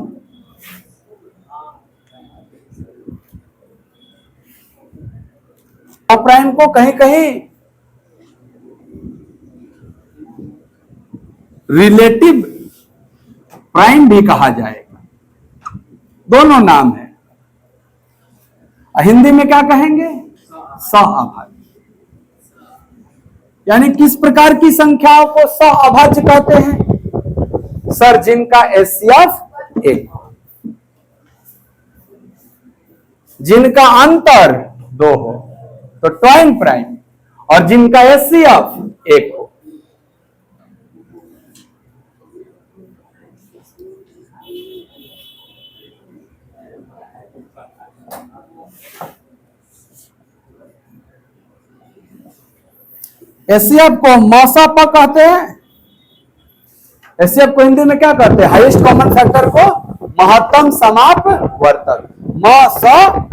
को प्राइम को कहीं कहीं रिलेटिव प्राइम भी कहा जाएगा, दोनों नाम है। हिंदी में क्या कहेंगे, सहअभाज्य। यानी किस प्रकार की संख्याओं को सहअभाज्य कहते हैं, सर जिनका एचसीएफ 1, जिनका अंतर 2 हो तो ट्वाइन प्राइम, और जिनका एचसीएफ 1 हो। एचसीएफ को मौसाप कहते हैं। एचसीएफ को हिंदी में क्या कहते हैं, हाईएस्ट कॉमन फैक्टर को महत्तम समापवर्तक, मौसाप।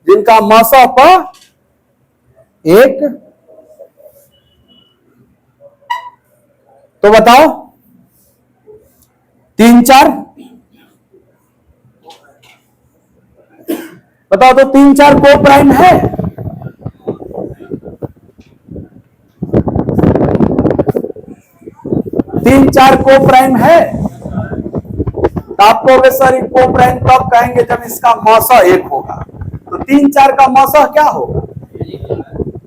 जिनका मौसाप 1, तो बताओ 3 4 बताओ तो 3 4 को प्राइम है। 3 4 को प्राइम है। तो आप कहोगे सर को प्राइम कब कहेंगे, जब इसका मौसा 1 होगा। तो 3 4 का मौसा क्या होगा,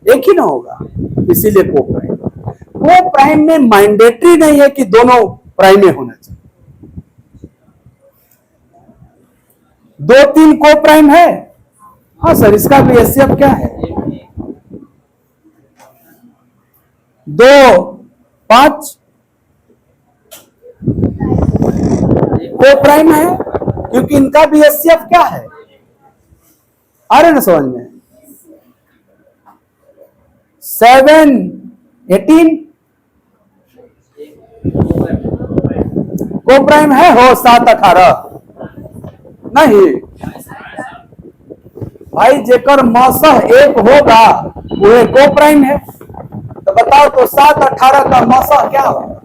1 ही ना होगा, इसीलिए को प्राइम। को प्राइम में मैंडेटरी नहीं है कि दोनों प्राइम में होना चाहिए। 2 3 को प्राइम है, हाँ सर इसका भी एचसीएफ क्या है, 2 5 को प्राइम है, क्योंकि इनका भी एचसीएफ क्या है, आ रहे ना समझ में। 7 18 को प्राइम है, हो 7 18 नहीं भाई, जेकर मौसह 1 होगा वो को प्राइम है। तो बताओ तो 7 18 का मौसह क्या होगा।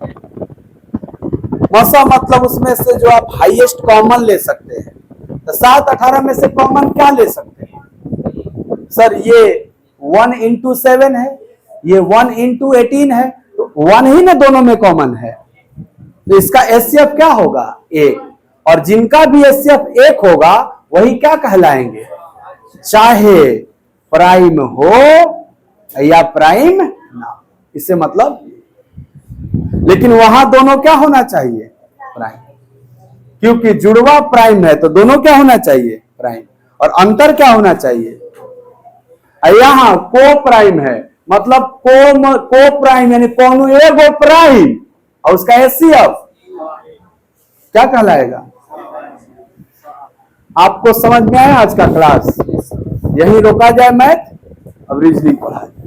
मौसम मतलब उसमें से जो आप हाईएस्ट कॉमन ले सकते हैं। तो 7 18 में से कॉमन क्या ले सकते हैं, सर ये 1 into 7 है, ये 1 into 18 है, तो 1 ही ना दोनों में कॉमन है। तो इसका एचसीएफ क्या होगा, 1। और जिनका भी एचसीएफ 1 होगा वही क्या कहलाएंगे, चाहे प्राइम हो या प्राइम ना। इससे मतलब, लेकिन वहां दोनों क्या होना चाहिए, प्राइम। क्योंकि जुड़वा प्राइम है तो दोनों क्या होना चाहिए, प्राइम। और अंतर क्या होना चाहिए, यहां को प्राइम है मतलब को प्राइम यानी कौन एगो प्राइम, और उसका एचसीएफ क्या कहलाएगा। आपको समझ में आया आज का क्लास, यही रोका जाए मैथ, अब रीजनिंग पढ़ा जाए।